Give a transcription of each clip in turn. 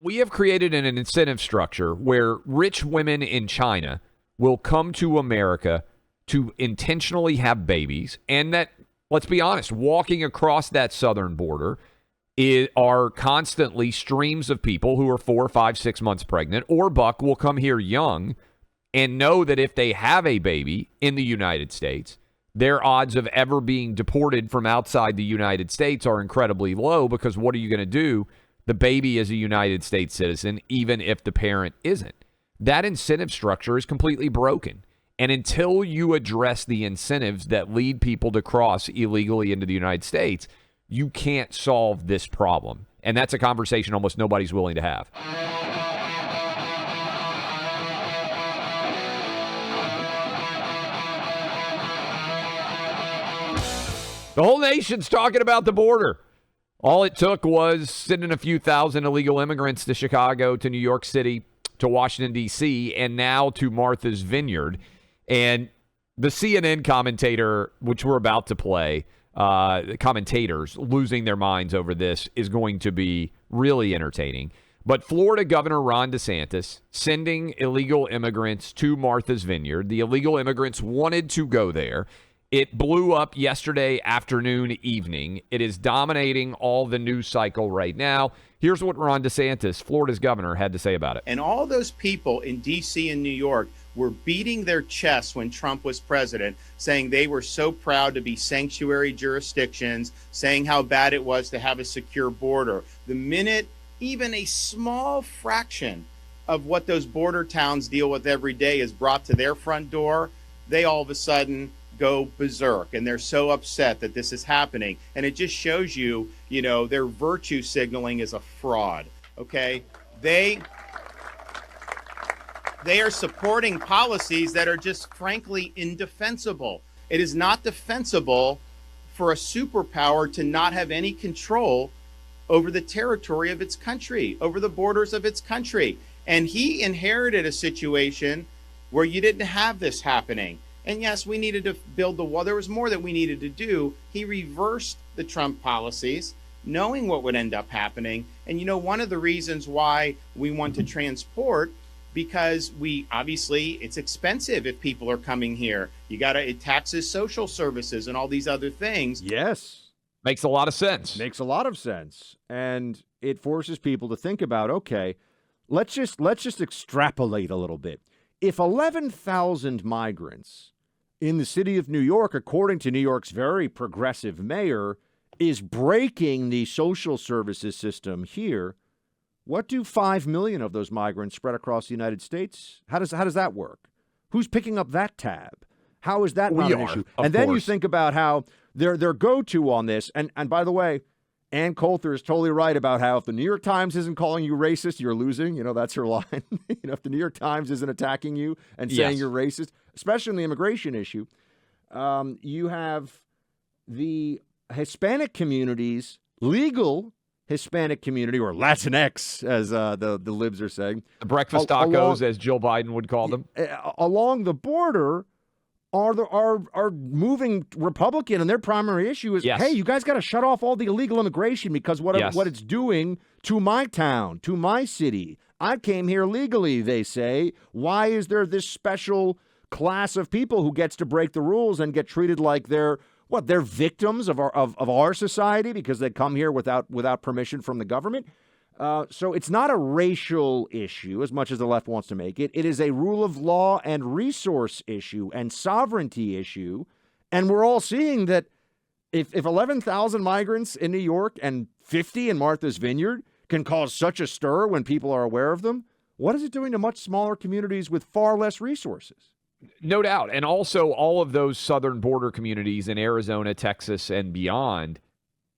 We have created an incentive structure where rich women in China will come to America to intentionally have babies, and that, let's be honest, walking across that southern border are constantly streams of people who are 4, 5, 6 months pregnant, or Buck will come here young and know that if they have a baby in the United States, their odds of ever being deported from outside the United States are incredibly low, because what are you going to do? The baby is a United States citizen, even if the parent isn't. That incentive structure is completely broken. And until you address the incentives that lead people to cross illegally into the United States, you can't solve this problem. And that's a conversation almost nobody's willing to have. The whole nation's talking about the border. All it took was sending a few thousand illegal immigrants to Chicago, to New York City, to Washington, D.C., and now to Martha's Vineyard. And the CNN commentator, which we're about to play, the commentators losing their minds over this is going to be really entertaining. But Florida Governor Ron DeSantis sending illegal immigrants to Martha's Vineyard. The illegal immigrants wanted to go there. It blew up yesterday afternoon, evening. It is dominating all the news cycle right now. Here's what Ron DeSantis, Florida's governor, had to say about it. And all those people in D.C. and New York were beating their chests when Trump was president, saying they were so proud to be sanctuary jurisdictions, saying how bad it was to have a secure border. The minute even a small fraction of what those border towns deal with every day is brought to their front door, they all of a sudden go berserk, and they're so upset that this is happening. And it just shows you, their virtue signaling is a fraud, okay? They are supporting policies that are just frankly indefensible. It is not defensible for a superpower to not have any control over the territory of its country, over the borders of its country. And he inherited a situation where you didn't have this happening. And yes, we needed to build the wall. There was more that we needed to do. He reversed the Trump policies, knowing what would end up happening. And one of the reasons why we want to transport, because it's expensive if people are coming here. It taxes social services and all these other things. Yes. Makes a lot of sense. Makes a lot of sense. And it forces people to think about, okay, let's just extrapolate a little bit. If 11,000 migrants in the city of New York, according to New York's very progressive mayor, is breaking the social services system here, what do 5 million of those migrants spread across the United States? How does that work? Who's picking up that tab? How is that not an issue? And then you think about how their go-to on this, and by the way, Ann Coulter is totally right about how if the New York Times isn't calling you racist, you're losing. That's her line. If the New York Times isn't attacking you and saying you're racist, especially in the immigration issue, you have the Hispanic communities, legal Hispanic community, or Latinx, as the libs are saying. The breakfast tacos, as Joe Biden would call them. Along the border are moving Republican, and their primary issue is, hey, you guys got to shut off all the illegal immigration because what it's doing to my town, to my city. I came here legally, they say. Why is there this special class of people who gets to break the rules and get treated like they're victims of our society because they come here without permission from the government? So it's not a racial issue as much as the left wants to make it. It is a rule of law and resource issue and sovereignty issue. And we're all seeing that if 11,000 migrants in New York and 50 in Martha's Vineyard can cause such a stir when people are aware of them, what is it doing to much smaller communities with far less resources? No doubt. And also all of those southern border communities in Arizona, Texas, and beyond,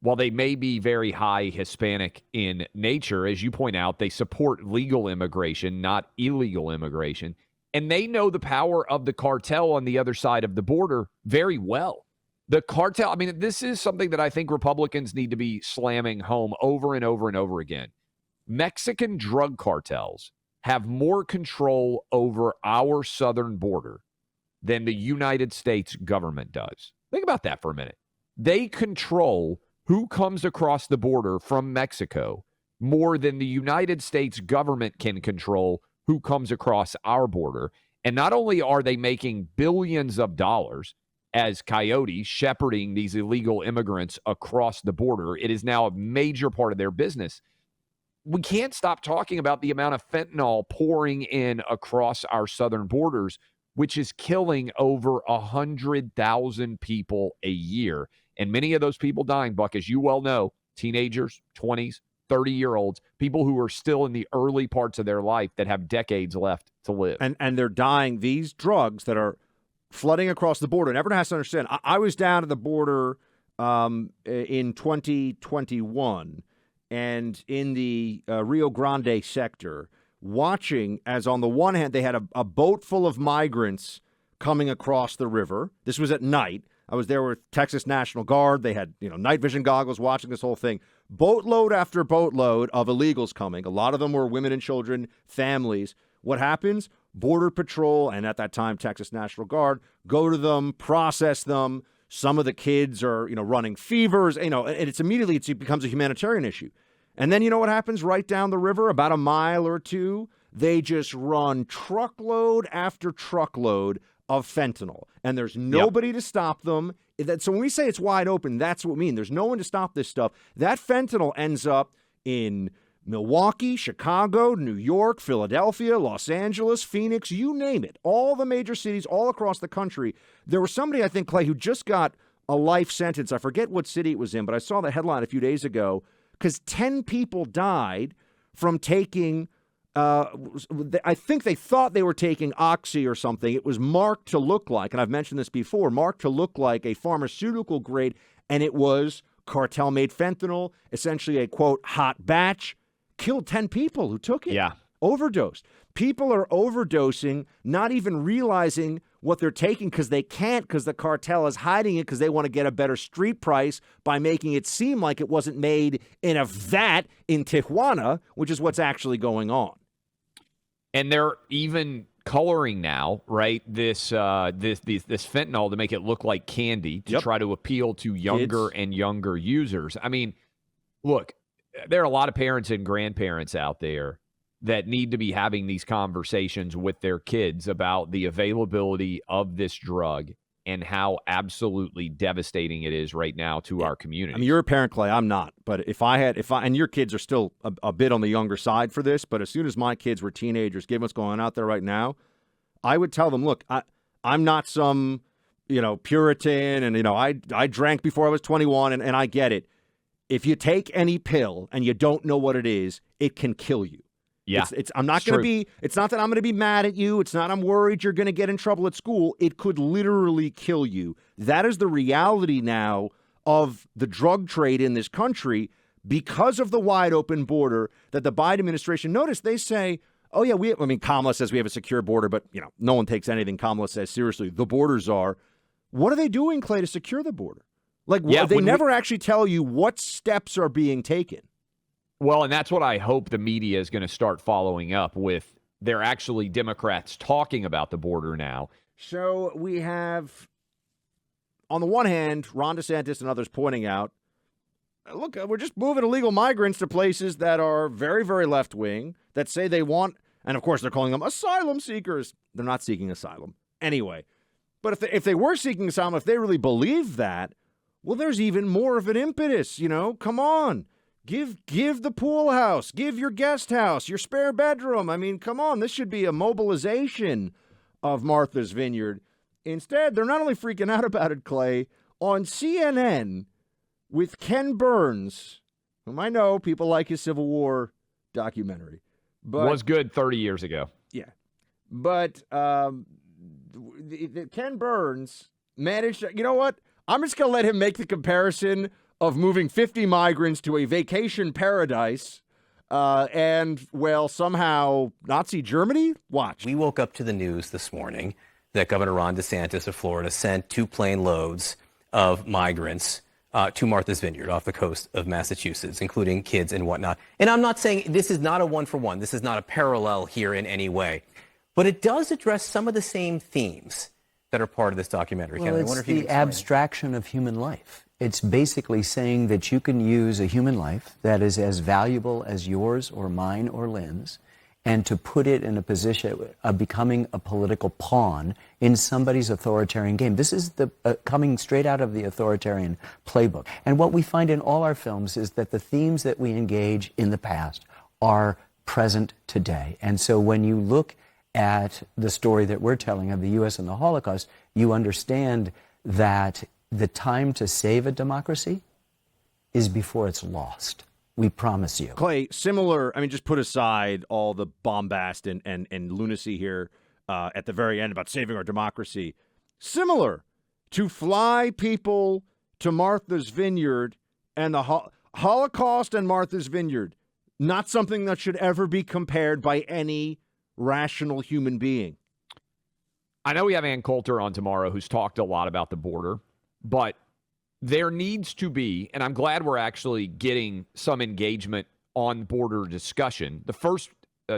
while they may be very high Hispanic in nature, as you point out, they support legal immigration, not illegal immigration. And they know the power of the cartel on the other side of the border very well. The cartel, this is something that I think Republicans need to be slamming home over and over and over again. Mexican drug cartels have more control over our southern border than the United States government does. Think about that for a minute. They control who comes across the border from Mexico more than the United States government can control who comes across our border. And not only are they making billions of dollars as coyotes shepherding these illegal immigrants across the border, it is now a major part of their business. We can't stop talking about the amount of fentanyl pouring in across our southern borders, which is killing over 100,000 people a year. And many of those people dying, Buck, as you well know, teenagers, 20s, 30-year-olds, people who are still in the early parts of their life that have decades left to live. And they're dying. These drugs that are flooding across the border, and everyone has to understand, I was down at the border in 2021 and in the Rio Grande sector, watching as on the one hand, they had a boat full of migrants coming across the river. This was at night. I was there with Texas National Guard. They had, night vision goggles watching this whole thing. Boatload after boatload of illegals coming. A lot of them were women and children, families. What happens? Border Patrol, and at that time, Texas National Guard, go to them, process them. Some of the kids are, running fevers, and it becomes a humanitarian issue. And then you know what happens right down the river, about a mile or two? They just run truckload after truckload of fentanyl, and there's nobody to stop them. So when we say it's wide open, that's what we mean. There's no one to stop this stuff. That fentanyl ends up in Milwaukee, Chicago, New York, Philadelphia, Los Angeles, Phoenix, you name it. All the major cities all across the country. There was somebody, I think, Clay, who just got a life sentence. I forget what city it was in, but I saw the headline a few days ago because 10 people died from taking I think they thought they were taking Oxy or something. It was marked to look like, and I've mentioned this before, marked to look like a pharmaceutical grade, and it was cartel-made fentanyl, essentially a, quote, hot batch, killed 10 people who took it. Yeah. Overdosed. People are overdosing, not even realizing what they're taking because they can't, because the cartel is hiding it because they want to get a better street price by making it seem like it wasn't made in a vat in Tijuana, which is what's actually going on. And they're even coloring now, right? This fentanyl to make it look like candy to try to appeal to younger and younger users. I mean, look, there are a lot of parents and grandparents out there that need to be having these conversations with their kids about the availability of this drug and how absolutely devastating it is right now to our community. I mean, you're a parent, Clay. I'm not. But if I and your kids are still a bit on the younger side for this, but as soon as my kids were teenagers, given what's going on out there right now, I would tell them, look, I'm not some, Puritan, and, I drank before I was 21, and I get it. If you take any pill and you don't know what it is, it can kill you. Yeah, I'm not going to be. It's not that I'm going to be mad at you. It's not I'm worried you're going to get in trouble at school. It could literally kill you. That is the reality now of the drug trade in this country because of the wide open border that the Biden administration. Notice they say, "Oh yeah, Kamala says we have a secure border, but no one takes anything Kamala says seriously. The borders are. What are they doing, Clay, to secure the border? They never actually tell you what steps are being taken." Well, and that's what I hope the media is going to start following up with. They're actually Democrats talking about the border now. So we have, on the one hand, Ron DeSantis and others pointing out, look, we're just moving illegal migrants to places that are very, very left-wing, that say they want, and of course they're calling them asylum seekers. They're not seeking asylum. Anyway, but if they were seeking asylum, if they really believe that, well, there's even more of an impetus, come on. Give the pool house, give your guest house, your spare bedroom. I mean, come on, this should be a mobilization of Martha's Vineyard. Instead, they're not only freaking out about it, Clay, on CNN with Ken Burns, whom I know people like his Civil War documentary. But was good 30 years ago. Yeah. But Ken Burns managed to, you know what? I'm just going to let him make the comparison of moving 50 migrants to a vacation paradise and, well, somehow Nazi Germany? Watch. We woke up to the news this morning that Governor Ron DeSantis of Florida sent 2 plane loads of migrants to Martha's Vineyard off the coast of Massachusetts, including kids and whatnot. And I'm not saying this is not a one-for-one. This is not a parallel here in any way. But it does address some of the same themes that are part of this documentary. Well, Kevin, I it's wonder if you can the explain. abstraction of human life. It's basically saying that you can use a human life that is as valuable as yours or mine or Lynn's, and to put it in a position of becoming a political pawn in somebody's authoritarian game. This is the coming straight out of the authoritarian playbook. And what we find in all our films is that the themes that we engage in the past are present today. And so when you look at the story that we're telling of the U.S. and the Holocaust, you understand that the time to save a democracy is before it's lost. We promise you. Clay, similar, I mean, just put aside all the bombast and lunacy here at the very end about saving our democracy. Similar to fly people to Martha's Vineyard and the Holocaust and Martha's Vineyard, not something that should ever be compared by any rational human being. I know we have Ann Coulter on tomorrow who's talked a lot about the border, but there needs to be, and I'm glad we're actually getting some engagement on border discussion. The first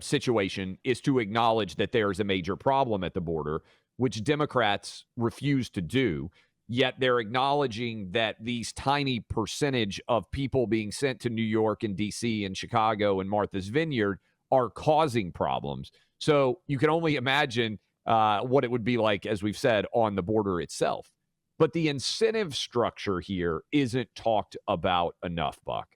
situation is to acknowledge that there is a major problem at the border, which Democrats refuse to do, yet they're acknowledging that these tiny percentage of people being sent to New York and D.C. and Chicago and Martha's Vineyard are causing problems. So you can only imagine what it would be like, as we've said, on the border itself. But the incentive structure here isn't talked about enough, Buck.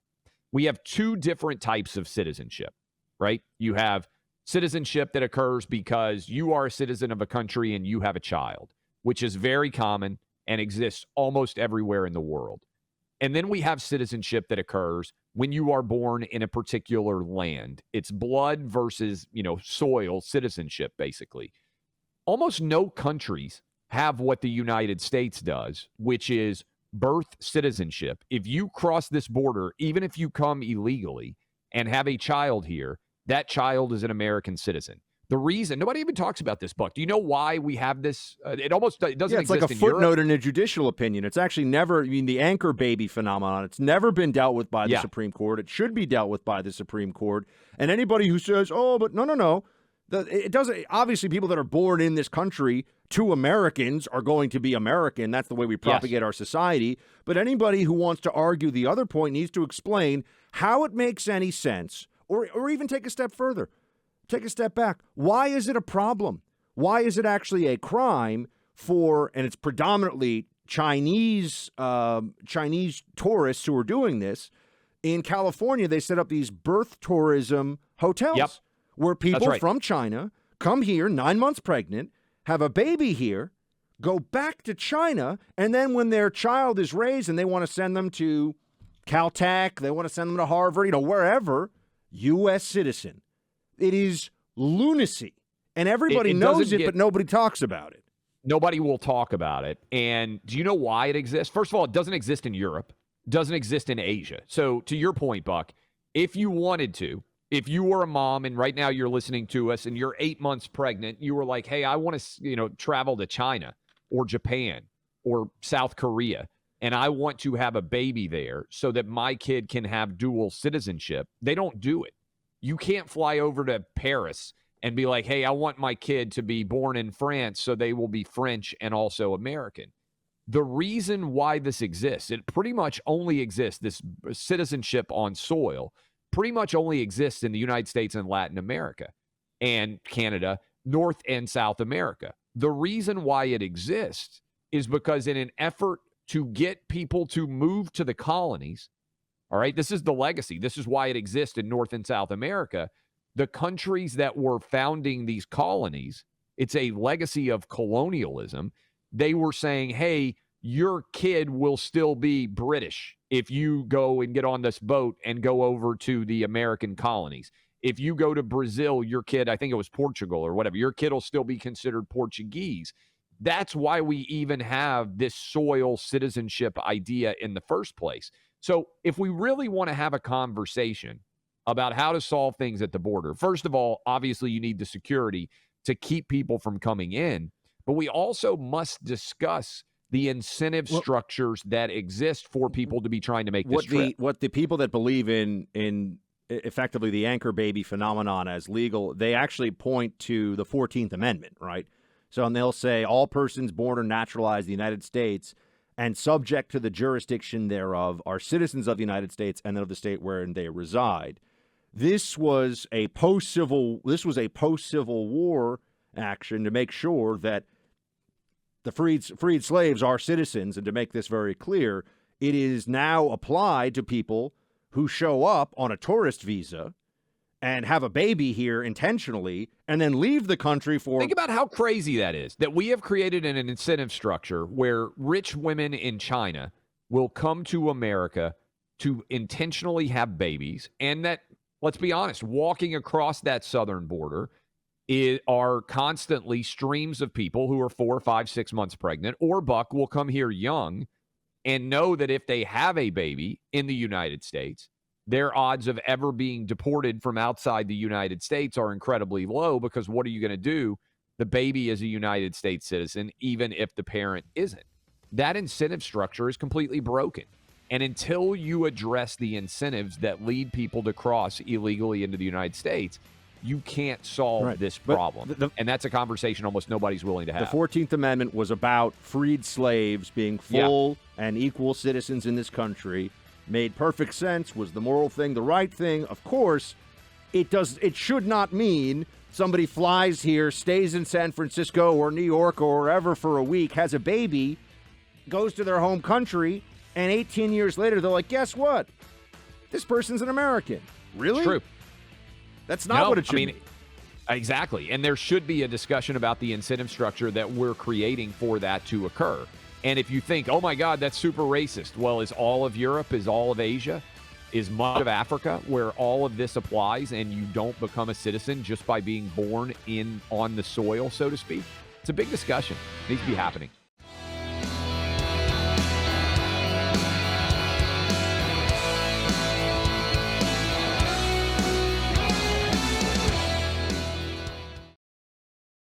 We have two different types of citizenship, right? You have citizenship that occurs because you are a citizen of a country and you have a child, which is very common and exists almost everywhere in the world. And then we have citizenship that occurs when you are born in a particular land. It's blood versus, soil citizenship, basically. Almost no countries have what the United States does, which is birth citizenship. If you cross this border, even if you come illegally and have a child here, that child is an American citizen. The reason, nobody even talks about this, Buck. Do you know why we have this? It doesn't exist in Europe. It's like a footnote in a judicial opinion. It's actually never, the anchor baby phenomenon, it's never been dealt with by the Supreme Court. It should be dealt with by the Supreme Court. And anybody who says, but no. It doesn't. Obviously, people that are born in this country to Americans are going to be American. That's the way we propagate our society. But anybody who wants to argue the other point needs to explain how it makes any sense, or even take a step further. Take a step back. Why is it a problem? Why is it actually a crime for, and it's predominantly Chinese tourists who are doing this. In California, they set up these birth tourism hotels where people from China come here 9 months pregnant, have a baby here, go back to China, and then when their child is raised and they want to send them to Caltech, they want to send them to Harvard, wherever, U.S. citizen. It is lunacy. And everybody knows it, but nobody talks about it. Nobody will talk about it. And do you know why it exists? First of all, it doesn't exist in Europe. It doesn't exist in Asia. So to your point, Buck, if you wanted to, if you were a mom and right now you're listening to us and you're 8 months pregnant, you were like, hey, I want to, travel to China or Japan or South Korea, and I want to have a baby there so that my kid can have dual citizenship. They don't do it. You can't fly over to Paris and be like, hey, I want my kid to be born in France so they will be French and also American. The reason why this exists, it pretty much only exists, this citizenship on soil, pretty much only exists in the United States and Latin America and Canada, North and South America. The reason why it exists is because in an effort to get people to move to the colonies, all right, this is the legacy. This is why it exists in North and South America. The countries that were founding these colonies, it's a legacy of colonialism. They were saying, hey, your kid will still be British if you go and get on this boat and go over to the American colonies. If you go to Brazil, your kid, I think it was Portugal or whatever, your kid will still be considered Portuguese. That's why we even have this soil citizenship idea in the first place. So if we really want to have a conversation about how to solve things at the border, first of all, obviously you need the security to keep people from coming in, but we also must discuss the incentive structures that exist for people to be trying to make this trip. What the people that believe in effectively the anchor baby phenomenon as legal, they actually point to the 14th Amendment, right? So, and they'll say all persons born or naturalized in the United States and subject to the jurisdiction thereof are citizens of the United States and of the state wherein they reside. This was a post-Civil War action to make sure that the freed slaves are citizens, and to make this very clear, it is now applied to people who show up on a tourist visa and have a baby here intentionally and then leave the country for... Think about how crazy that is, that we have created an incentive structure where rich women in China will come to America to intentionally have babies, and that, let's be honest, walking across that southern border are constantly streams of people who are 4, 5, 6 months pregnant, or Buck will come here young and know that if they have a baby in the United States, their odds of ever being deported from outside the United States are incredibly low, because what are you going to do? The baby is a United States citizen, even if the parent isn't. That incentive structure is completely broken. And until you address the incentives that lead people to cross illegally into the United States, you can't solve this problem. And that's a conversation almost nobody's willing to have. The 14th Amendment was about freed slaves being full and equal citizens in this country. Made perfect sense, was the moral thing, the right thing. Of course, it should not mean somebody flies here, stays in San Francisco or New York or wherever for a week, has a baby, goes to their home country, and 18 years later, they're like, guess what? This person's an American. Really? It's true. That's not what it should mean. Exactly. And there should be a discussion about the incentive structure that we're creating for that to occur. And if you think, oh, my God, that's super racist. Well, is all of Europe, is all of Asia, is much of Africa where all of this applies and you don't become a citizen just by being born on the soil, so to speak? It's a big discussion. It needs to be happening.